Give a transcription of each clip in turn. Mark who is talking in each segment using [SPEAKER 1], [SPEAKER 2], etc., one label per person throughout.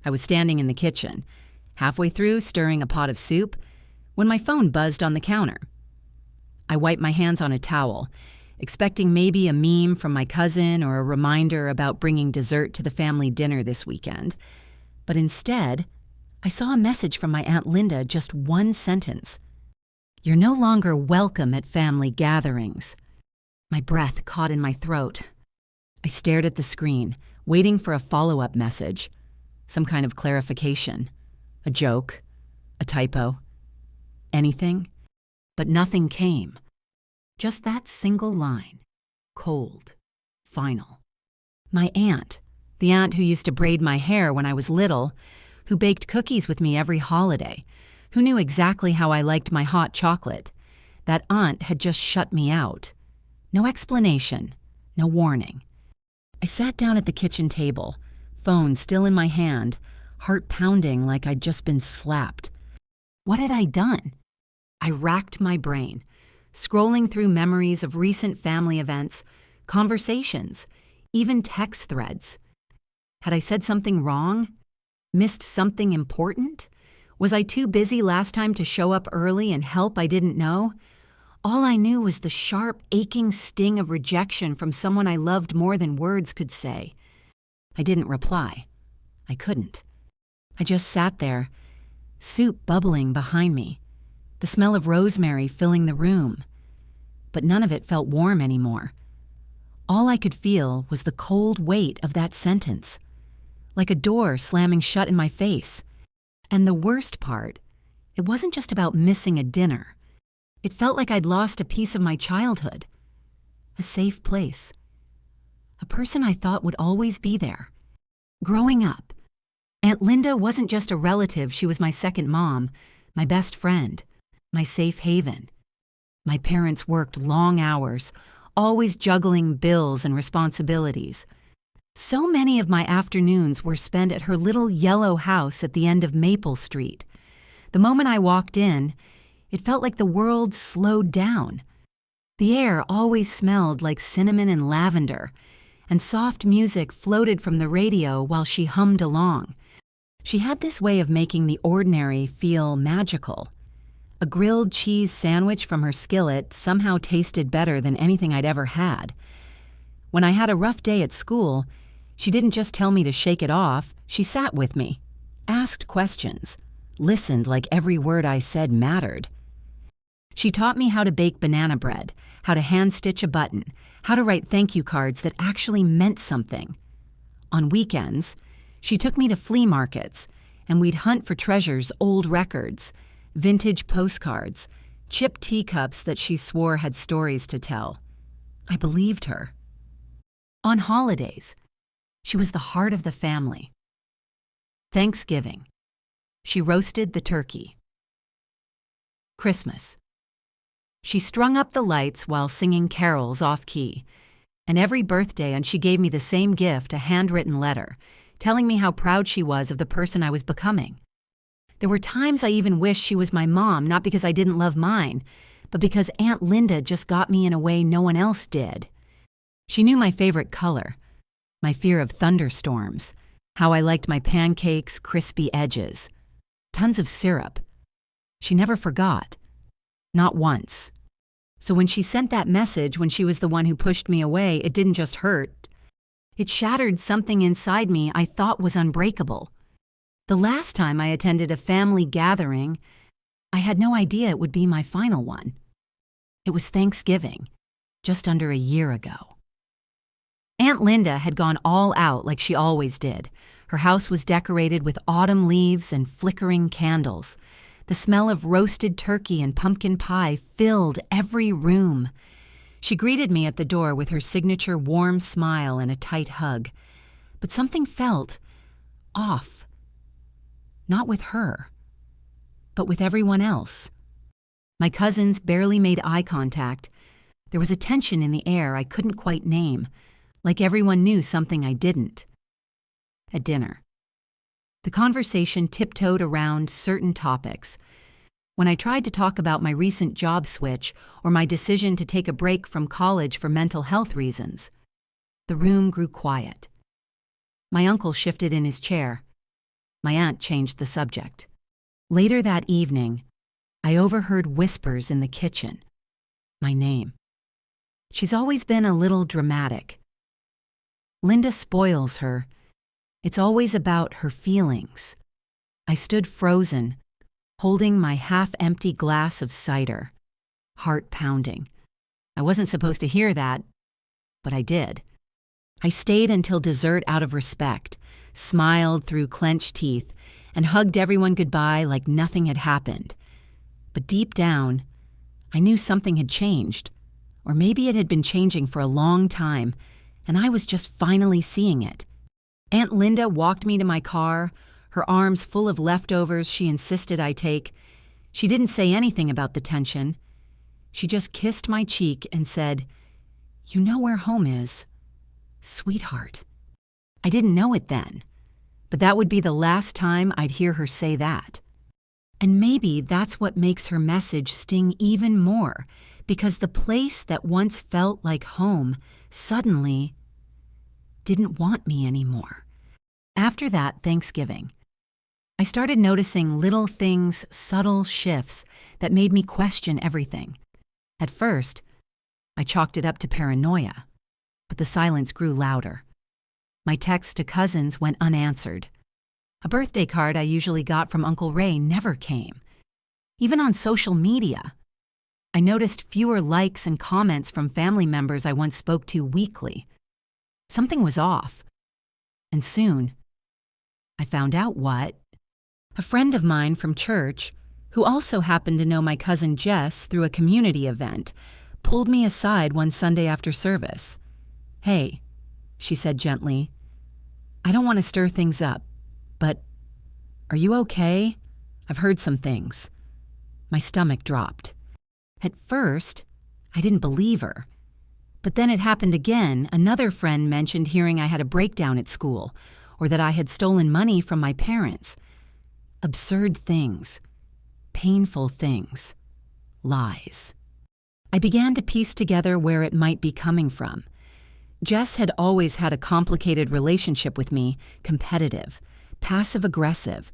[SPEAKER 1] I was standing in the kitchen, halfway through stirring a pot of soup, when my phone buzzed on the counter. I wiped my hands on a towel, expecting maybe a meme from my cousin or a reminder about bringing dessert to the family dinner this weekend. But instead, I saw a message from my Aunt Linda, just one sentence. "You're no longer welcome at family gatherings." My breath caught in my throat. I stared at the screen, waiting for a follow-up message, some kind of clarification, a joke, a typo, anything. But nothing came. Just that single line, cold, final. My aunt, the aunt who used to braid my hair when I was little, who baked cookies with me every holiday, who knew exactly how I liked my hot chocolate, that aunt had just shut me out. No explanation, no warning. I sat down at the kitchen table, phone still in my hand, heart pounding like I'd just been slapped. What had I done? I racked my brain, scrolling through memories of recent family events, conversations, even text threads. Had I said something wrong? Missed something important? Was I too busy last time to show up early and help I didn't know? All I knew was the sharp, aching sting of rejection from someone I loved more than words could say. I didn't reply. I couldn't. I just sat there, soup bubbling behind me, the smell of rosemary filling the room. But none of it felt warm anymore. All I could feel was the cold weight of that sentence, like a door slamming shut in my face. And the worst part, it wasn't just about missing a dinner. It felt like I'd lost a piece of my childhood, a safe place, a person I thought would always be there. Growing up, Aunt Linda wasn't just a relative, she was my second mom, my best friend, my safe haven. My parents worked long hours, always juggling bills and responsibilities. So many of my afternoons were spent at her little yellow house at the end of Maple Street. The moment I walked in, it felt like the world slowed down. The air always smelled like cinnamon and lavender, and soft music floated from the radio while she hummed along. She had this way of making the ordinary feel magical. A grilled cheese sandwich from her skillet somehow tasted better than anything I'd ever had. When I had a rough day at school, she didn't just tell me to shake it off, she sat with me, asked questions, listened like every word I said mattered. She taught me how to bake banana bread, how to hand-stitch a button, how to write thank you cards that actually meant something. On weekends, she took me to flea markets, and we'd hunt for treasures, old records, vintage postcards, chipped teacups that she swore had stories to tell. I believed her. On holidays, she was the heart of the family. Thanksgiving, she roasted the turkey. Christmas, she strung up the lights while singing carols off-key. And every birthday, and she gave me the same gift, a handwritten letter, telling me how proud she was of the person I was becoming. There were times I even wished she was my mom, not because I didn't love mine, but because Aunt Linda just got me in a way no one else did. She knew my favorite color, my fear of thunderstorms, how I liked my pancakes' crispy edges, tons of syrup. She never forgot. Not once. So when she sent that message when she was the one who pushed me away, it didn't just hurt. It shattered something inside me I thought was unbreakable. The last time I attended a family gathering, I had no idea it would be my final one. It was Thanksgiving, just under a year ago. Aunt Linda had gone all out like she always did. Her house was decorated with autumn leaves and flickering candles. The smell of roasted turkey and pumpkin pie filled every room. She greeted me at the door with her signature warm smile and a tight hug. But something felt off. Not with her, but with everyone else. My cousins barely made eye contact. There was a tension in the air I couldn't quite name, like everyone knew something I didn't. At dinner, the conversation tiptoed around certain topics. When I tried to talk about my recent job switch or my decision to take a break from college for mental health reasons, the room grew quiet. My uncle shifted in his chair. My aunt changed the subject. Later that evening, I overheard whispers in the kitchen. My name. She's always been a little dramatic. Linda spoils her. It's always about her feelings. I stood frozen, holding my half-empty glass of cider, heart pounding. I wasn't supposed to hear that, but I did. I stayed until dessert out of respect, smiled through clenched teeth, and hugged everyone goodbye like nothing had happened. But deep down, I knew something had changed, or maybe it had been changing for a long time, and I was just finally seeing it. Aunt Linda walked me to my car, her arms full of leftovers she insisted I take. She didn't say anything about the tension. She just kissed my cheek and said, "You know where home is, sweetheart." I didn't know it then, but that would be the last time I'd hear her say that. And maybe that's what makes her message sting even more, because the place that once felt like home suddenly didn't want me anymore. After that Thanksgiving, I started noticing little things, subtle shifts that made me question everything. At first, I chalked it up to paranoia, but the silence grew louder. My texts to cousins went unanswered. A birthday card I usually got from Uncle Ray never came. Even on social media, I noticed fewer likes and comments from family members I once spoke to weekly. Something was off. And soon, I found out what. A friend of mine from church, who also happened to know my cousin Jess through a community event, pulled me aside one Sunday after service. "Hey," she said gently, "I don't want to stir things up, but are you okay? I've heard some things." My stomach dropped. At first, I didn't believe her. But then it happened again. Another friend mentioned hearing I had a breakdown at school, or that I had stolen money from my parents. Absurd things. Painful things. Lies. I began to piece together where it might be coming from. Jess had always had a complicated relationship with me, competitive, passive-aggressive,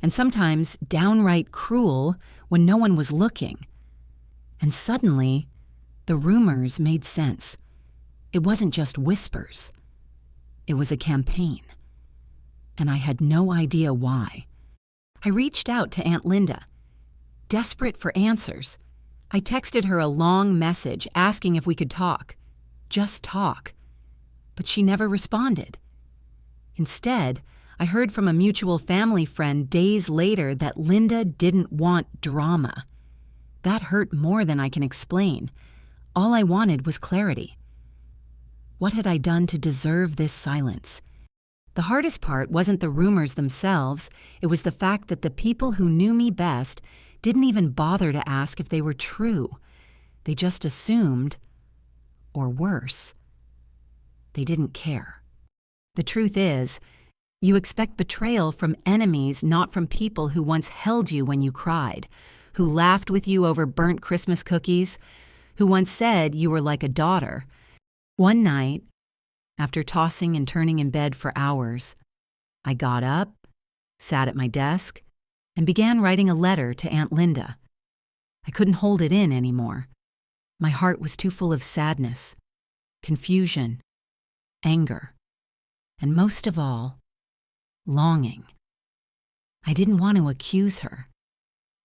[SPEAKER 1] and sometimes downright cruel when no one was looking. And suddenly, the rumors made sense. It wasn't just whispers. It was a campaign. And I had no idea why. I reached out to Aunt Linda, desperate for answers. I texted her a long message asking if we could talk. Just talk. But she never responded. Instead, I heard from a mutual family friend days later that Linda didn't want drama. That hurt more than I can explain. All I wanted was clarity. What had I done to deserve this silence? The hardest part wasn't the rumors themselves. It was the fact that the people who knew me best didn't even bother to ask if they were true. They just assumed, or worse, they didn't care. The truth is, you expect betrayal from enemies, not from people who once held you when you cried, who laughed with you over burnt Christmas cookies, who once said you were like a daughter. One night, after tossing and turning in bed for hours, I got up, sat at my desk, and began writing a letter to Aunt Linda. I couldn't hold it in anymore. My heart was too full of sadness, confusion, anger, and most of all, longing. I didn't want to accuse her.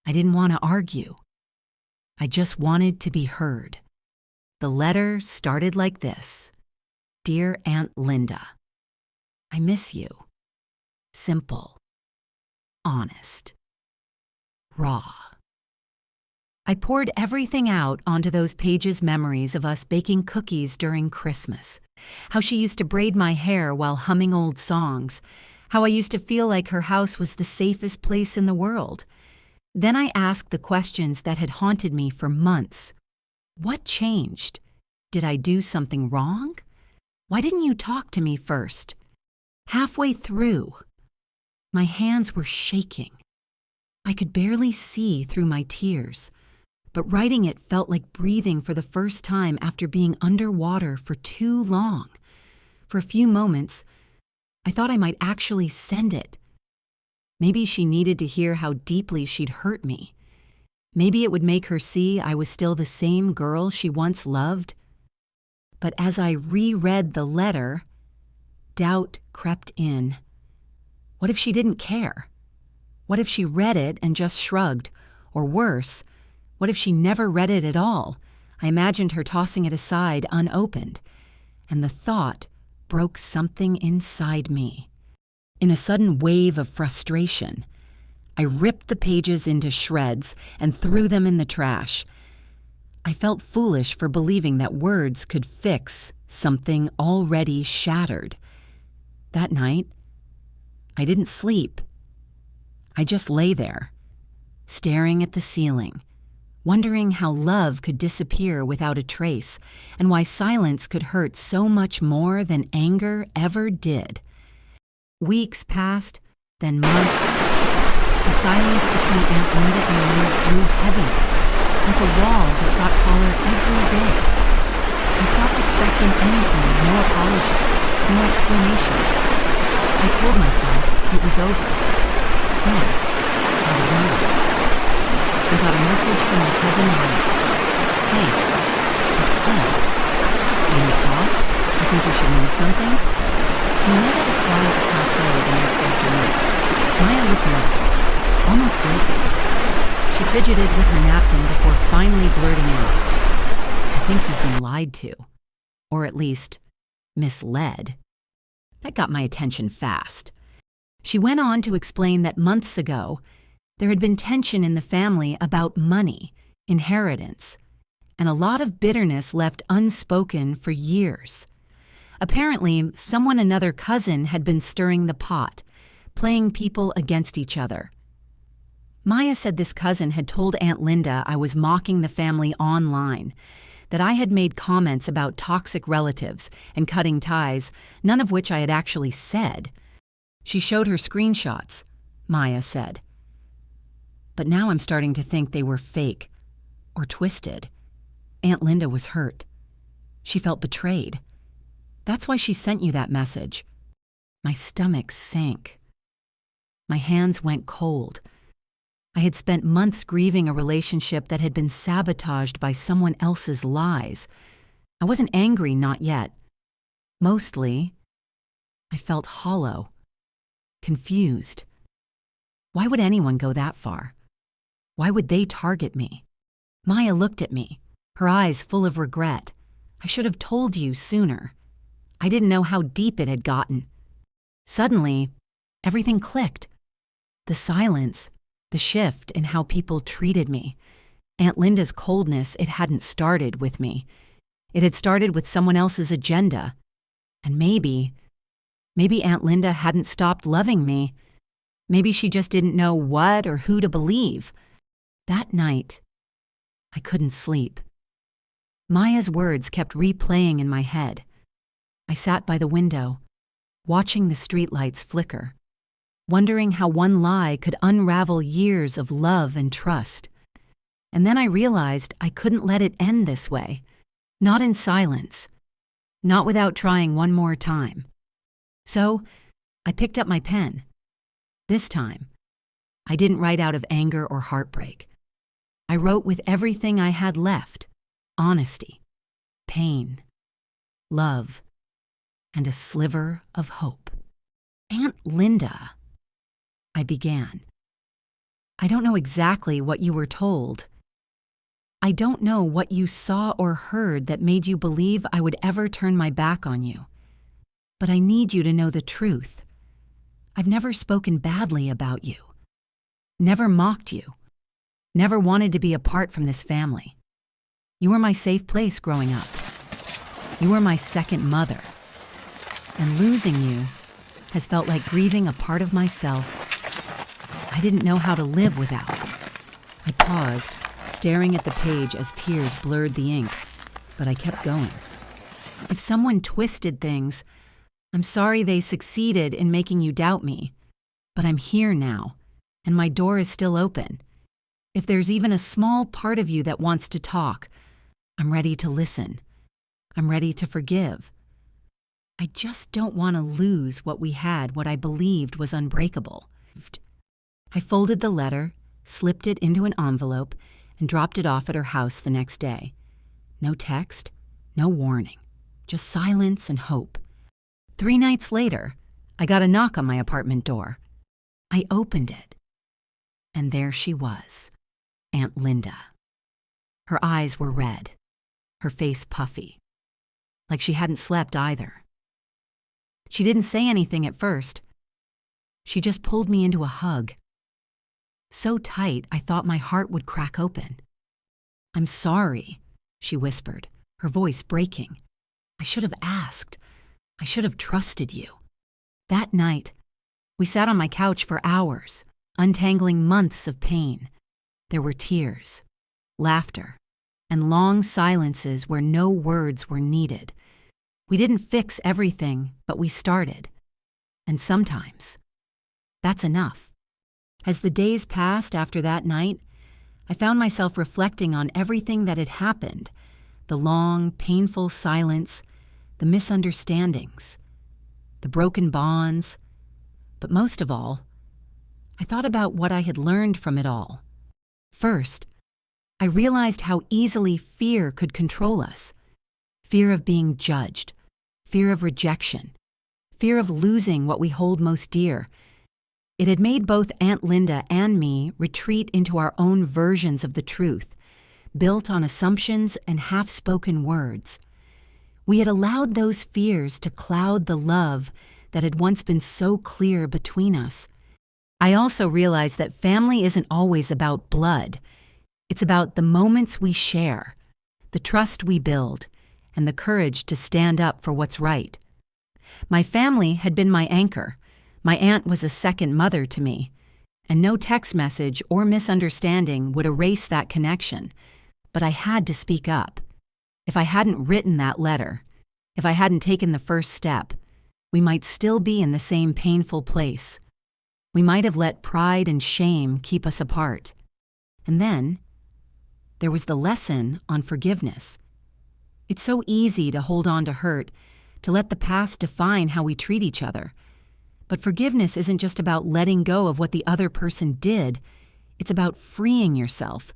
[SPEAKER 1] I didn't want to argue. I just wanted to be heard. The letter started like this. Dear Aunt Linda, I miss you. Simple. Honest. Raw. I poured everything out onto those pages' memories of us baking cookies during Christmas. How she used to braid my hair while humming old songs. How I used to feel like her house was the safest place in the world. Then I asked the questions that had haunted me for months. What changed? Did I do something wrong? Why didn't you talk to me first? Halfway through, my hands were shaking. I could barely see through my tears, but writing it felt like breathing for the first time after being underwater for too long. For a few moments, I thought I might actually send it. Maybe she needed to hear how deeply she'd hurt me. Maybe it would make her see I was still the same girl she once loved. But as I reread the letter, doubt crept in. What if she didn't care? What if she read it and just shrugged? Or worse, what if she never read it at all? I imagined her tossing it aside unopened, and the thought broke something inside me. In a sudden wave of frustration, I ripped the pages into shreds and threw them in the trash. I felt foolish for believing that words could fix something already shattered. That night, I didn't sleep. I just lay there, staring at the ceiling, wondering how love could disappear without a trace, and why silence could hurt so much more than anger ever did. Weeks passed, then months. The silence between Aunt Linda and me grew heavier, like a wall that got taller every day. I stopped expecting anything, no apology, no explanation. I told myself it was over. Then, out of nowhere, I got a message from my cousin Maya. Hey, it said, "Can you talk? I think you should know something." We met at a quiet cafe the next afternoon. Maya looked nervous, almost guilty. She fidgeted with her napkin before finally blurting out, "I think you've been lied to, or at least misled." That got my attention fast. She went on to explain that months ago, there had been tension in the family about money, inheritance, and a lot of bitterness left unspoken for years. Apparently, another cousin had been stirring the pot, playing people against each other. Maya said this cousin had told Aunt Linda I was mocking the family online, that I had made comments about toxic relatives and cutting ties, none of which I had actually said. She showed her screenshots, Maya said. But now I'm starting to think they were fake or twisted. Aunt Linda was hurt. She felt betrayed. That's why she sent you that message. My stomach sank. My hands went cold. I had spent months grieving a relationship that had been sabotaged by someone else's lies. I wasn't angry, not yet. Mostly, I felt hollow, confused. Why would anyone go that far? Why would they target me? Maya looked at me, her eyes full of regret. I should have told you sooner. I didn't know how deep it had gotten. Suddenly, everything clicked. The silence, the shift in how people treated me. Aunt Linda's coldness, it hadn't started with me. It had started with someone else's agenda. And maybe Aunt Linda hadn't stopped loving me. Maybe she just didn't know what or who to believe. That night, I couldn't sleep. Maya's words kept replaying in my head. I sat by the window, watching the streetlights flicker, wondering how one lie could unravel years of love and trust. And then I realized I couldn't let it end this way. Not in silence. Not without trying one more time. So, I picked up my pen. This time, I didn't write out of anger or heartbreak. I wrote with everything I had left: honesty, pain, love, and a sliver of hope. Aunt Linda, I began. I don't know exactly what you were told. I don't know what you saw or heard that made you believe I would ever turn my back on you. But I need you to know the truth. I've never spoken badly about you. Never mocked you. Never wanted to be apart from this family. You were my safe place growing up. You were my second mother. And losing you has felt like grieving a part of myself I didn't know how to live without. I paused, staring at the page as tears blurred the ink, but I kept going. If someone twisted things, I'm sorry they succeeded in making you doubt me, but I'm here now, and my door is still open. If there's even a small part of you that wants to talk, I'm ready to listen. I'm ready to forgive. I just don't want to lose what we had, what I believed was unbreakable. I folded the letter, slipped it into an envelope, and dropped it off at her house the next day. No text, no warning, just silence and hope. 3 nights later, I got a knock on my apartment door. I opened it, and there she was, Aunt Linda. Her eyes were red, her face puffy, like she hadn't slept either. She didn't say anything at first. She just pulled me into a hug. So tight, I thought my heart would crack open. "I'm sorry," she whispered, her voice breaking. "I should have asked. I should have trusted you." That night, we sat on my couch for hours, untangling months of pain. There were tears, laughter, and long silences where no words were needed. We didn't fix everything, but we started. And sometimes, that's enough. As the days passed after that night, I found myself reflecting on everything that had happened, the long, painful silence, the misunderstandings, the broken bonds, but most of all, I thought about what I had learned from it all. First, I realized how easily fear could control us. Fear of being judged, fear of rejection, fear of losing what we hold most dear. It had made both Aunt Linda and me retreat into our own versions of the truth, built on assumptions and half-spoken words. We had allowed those fears to cloud the love that had once been so clear between us. I also realized that family isn't always about blood. It's about the moments we share, the trust we build, and the courage to stand up for what's right. My family had been my anchor. My aunt was a second mother to me, and no text message or misunderstanding would erase that connection. But I had to speak up. If I hadn't written that letter, if I hadn't taken the first step, we might still be in the same painful place. We might have let pride and shame keep us apart. And then, there was the lesson on forgiveness. It's so easy to hold on to hurt, to let the past define how we treat each other. But forgiveness isn't just about letting go of what the other person did. It's about freeing yourself.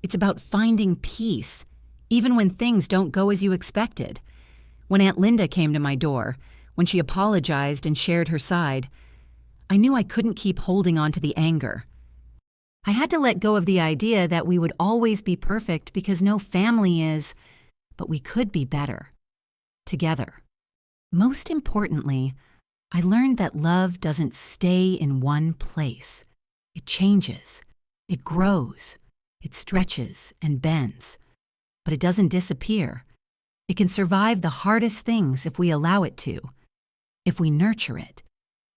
[SPEAKER 1] It's about finding peace, even when things don't go as you expected. When Aunt Linda came to my door, when she apologized and shared her side, I knew I couldn't keep holding on to the anger. I had to let go of the idea that we would always be perfect because no family is, but we could be better, together. Most importantly, I learned that love doesn't stay in one place. It changes, it grows, it stretches and bends. But it doesn't disappear. It can survive the hardest things if we allow it to, if we nurture it,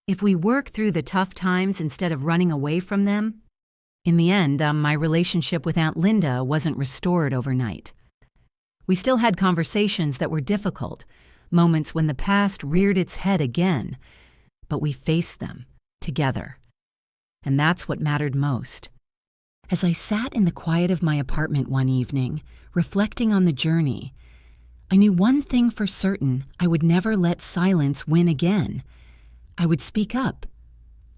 [SPEAKER 1] if we work through the tough times instead of running away from them. In the end, my relationship with Aunt Linda wasn't restored overnight. We still had conversations that were difficult, moments when the past reared its head again, but we faced them together. And that's what mattered most. As I sat in the quiet of my apartment one evening, reflecting on the journey, I knew one thing for certain: I would never let silence win again. I would speak up.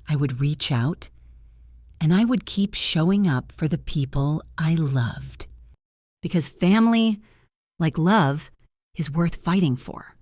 [SPEAKER 1] I would reach out. And I would keep showing up for the people I loved. Because family, like love, is worth fighting for.